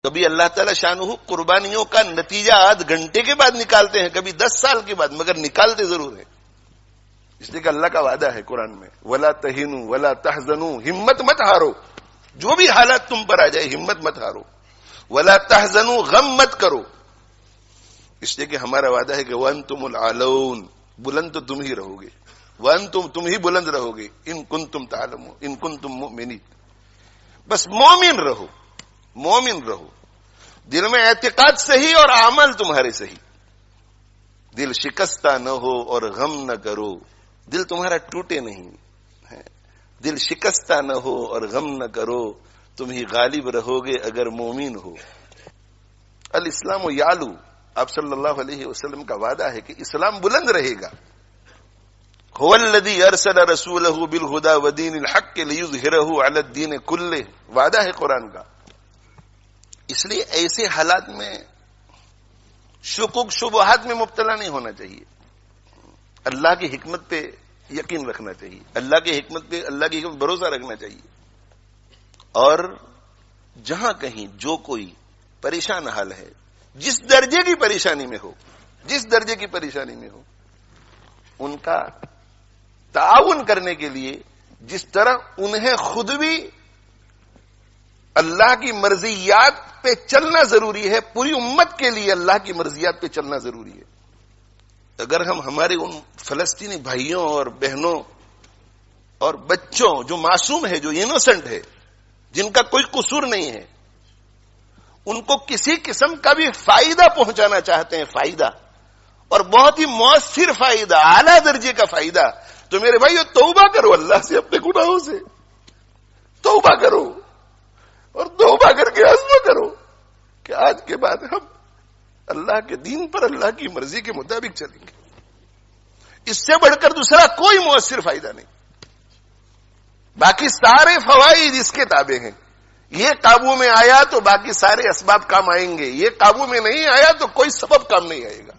کبھی اللہ تعالی شانہ قربانیوں کا نتیجہ آدھ گھنٹے کے بعد نکالتے ہیں، کبھی 10 سال کے بعد، مگر نکالتے ضرور ہیں. اس لیے کہ اللہ کا وعدہ ہے قرآن میں، وَلَا تَهِنُوا وَلَا تَحْزَنُوا، ہمت مت ہارو، جو بھی حالات تم پر آ جائے ہمت مت ہارو. وَلَا تَحْزَنُوا، غم مت کرو، اس لیے کہ ہمارا وعدہ ہے کہ وَأَنْتُمُ الْأَعْلَوْنَ، بلند تو تم ہی رہو گے، وَأَنْتُمْ، تم ہی بلند رہو گے، إِن كُنتُمْ تَعْلَمُونَ، إِن كُنتُم مُؤْمِنِينَ. بس مومن رہو، مومن رہو، دل میں اعتقاد صحیح اور عمل تمہارے صحیح. دل شکستہ نہ ہو اور غم نہ کرو، دل تمہارا ٹوٹے نہیں، دل شکستہ نہ ہو اور غم نہ کرو، تم ہی غالب رہو گے اگر مومن ہو. الاسلام یعلو، آپ صلی اللہ علیہ وسلم کا وعدہ ہے کہ اسلام بلند رہے گا. هو الذی ارسل رسولہ بالہدی ودین الحق لیظہرہ علی الدین کلہ، وعدہ ہے قرآن کا. اس لیے ایسے حالات میں شکوک شبہات میں مبتلا نہیں ہونا چاہیے، اللہ کی حکمت پہ یقین رکھنا چاہیے، اللہ کی حکمت پہ، اللہ کی حکمت بھروسہ رکھنا چاہیے. اور جہاں کہیں جو کوئی پریشان حال ہے، جس درجے کی پریشانی میں ہو، جس درجے کی پریشانی میں ہو، ان کا تعاون کرنے کے لیے جس طرح انہیں خود بھی اللہ کی مرضیات پہ چلنا ضروری ہے، پوری امت کے لیے اللہ کی مرضیات پہ چلنا ضروری ہے. اگر ہم ہمارے ان فلسطینی بھائیوں اور بہنوں اور بچوں جو معصوم ہے، جو انوسنٹ ہے، جن کا کوئی قصور نہیں ہے، ان کو کسی قسم کا بھی فائدہ پہنچانا چاہتے ہیں، فائدہ، اور بہت ہی مؤثر فائدہ، اعلیٰ درجے کا فائدہ، تو میرے بھائیو توبہ کرو اللہ سے، اپنے گناہوں سے توبہ کرو، اور توبہ کر کے عزم کرو کہ آج کے بعد ہم اللہ کے دین پر، اللہ کی مرضی کے مطابق چلیں گے. اس سے بڑھ کر دوسرا کوئی مؤثر فائدہ نہیں. باقی سارے فوائد اس کے تابع ہیں. یہ قابو میں آیا تو باقی سارے اسباب کام آئیں گے، یہ قابو میں نہیں آیا تو کوئی سبب کام نہیں آئے گا.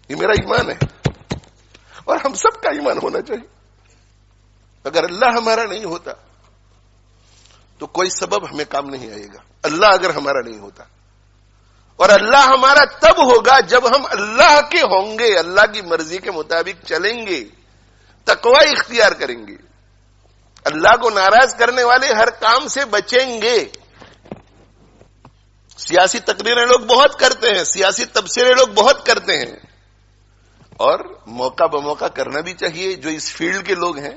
یہ میرا ایمان ہے اور ہم سب کا ایمان ہونا چاہیے. اگر اللہ ہمارا نہیں ہوتا تو کوئی سبب ہمیں کام نہیں آئے گا. اللہ اگر ہمارا نہیں ہوتا، اور اللہ ہمارا تب ہوگا جب ہم اللہ کے ہوں گے، اللہ کی مرضی کے مطابق چلیں گے، تقوی اختیار کریں گے، اللہ کو ناراض کرنے والے ہر کام سے بچیں گے. سیاسی تقریریں لوگ بہت کرتے ہیں، سیاسی تبصرے لوگ بہت کرتے ہیں، اور موقع بموقع کرنا بھی چاہیے. جو اس فیلڈ کے لوگ ہیں،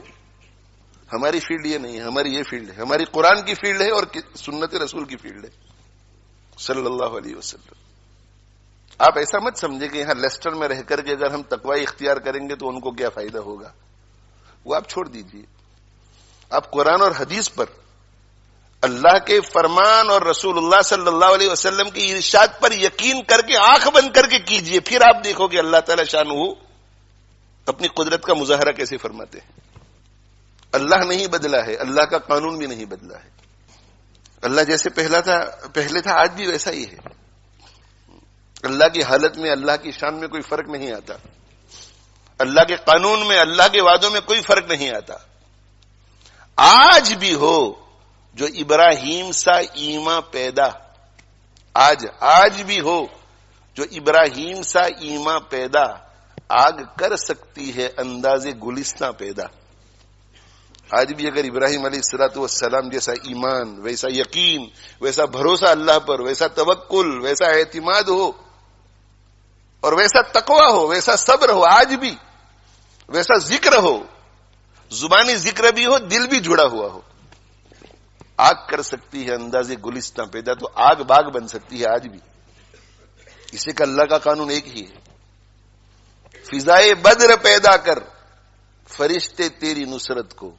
ہماری فیلڈ یہ نہیں ہے، ہماری یہ فیلڈ ہے، ہماری قرآن کی فیلڈ ہے اور سنت رسول کی فیلڈ ہے صلی اللہ علیہ وسلم. آپ ایسا مت سمجھے کہ یہاں لیسٹر میں رہ کر کے اگر ہم تقوی اختیار کریں گے تو ان کو کیا فائدہ ہوگا، وہ آپ چھوڑ دیجئے. آپ قرآن اور حدیث پر، اللہ کے فرمان اور رسول اللہ صلی اللہ علیہ وسلم کی ارشاد پر یقین کر کے آنکھ بند کر کے کیجئے، پھر آپ دیکھو کہ اللہ تعالی شانہ اپنی قدرت کا مظاہرہ کیسے فرماتے ہیں. اللہ نہیں بدلا ہے، اللہ کا قانون بھی نہیں بدلا ہے. اللہ جیسے پہلے تھا آج بھی ویسا ہی ہے. اللہ کی حالت میں، اللہ کی شان میں کوئی فرق نہیں آتا، اللہ کے قانون میں، اللہ کے وعدوں میں کوئی فرق نہیں آتا. آج بھی ہو جو ابراہیم سا ایمان پیدا، آج بھی ہو جو ابراہیم سا ایمان پیدا، آگ کر سکتی ہے انداز گلستہ پیدا. آج بھی اگر ابراہیم علیہ الصلوۃ والسلام جیسا ایمان، ویسا یقین، ویسا بھروسہ اللہ پر، ویسا توکل، ویسا اعتماد ہو، اور ویسا تقوی ہو، ویسا صبر ہو، آج بھی ویسا ذکر ہو، زبانی ذکر بھی ہو، دل بھی جڑا ہوا ہو، آگ کر سکتی ہے انداز گلستہ پیدا. تو آگ باغ بن سکتی ہے آج بھی. اسے کہ اللہ کا قانون ایک ہی ہے. فضائے بدر پیدا کر، فرشتے تیری نصرت کو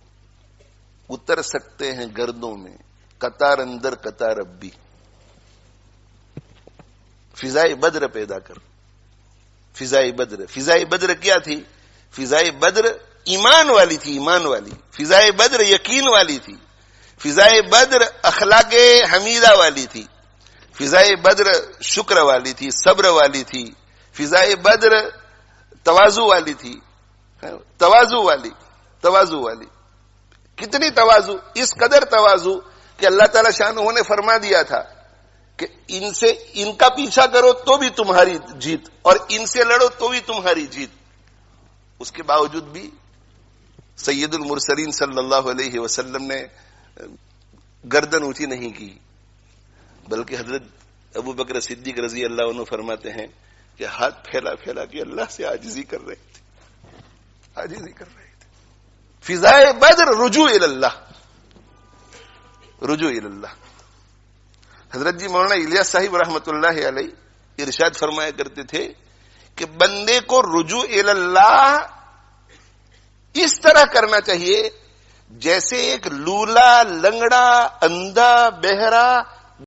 اتر سکتے ہیں گردوں میں، قطار اندر قطار اب بھی. فضائے بدر پیدا کر. فضائے بدر کیا تھی؟ فضائے بدر ایمان والی تھی، ایمان والی. فضائے بدر یقین والی تھی. فضائے بدر اخلاق حمیدہ والی تھی. فضائے بدر شکر والی تھی، صبر والی تھی. فضائے بدر تواضع والی تھی، تواضع والی. کتنی تواضع، اس قدر تواضع کہ اللہ تعالی شانہ نے فرما دیا تھا کہ ان کا پیچھا کرو تو بھی تمہاری جیت اور ان سے لڑو تو بھی تمہاری جیت. اس کے باوجود بھی سید المرسلین صلی اللہ علیہ وسلم نے گردن اونچی نہیں کی، بلکہ حضرت ابو بکر صدیق رضی اللہ عنہ فرماتے ہیں کہ ہاتھ پھیلا پھیلا کے اللہ سے عاجزی کر رہے تھے. فضائے بدر رجوع اللہ. حضرت جی مولانا الیاس صاحب رحمۃ اللہ علیہ ارشاد فرمایا کرتے تھے کہ بندے کو رجوع اللہ اس طرح کرنا چاہیے جیسے ایک لولا، لنگڑا، اندھا، بہرا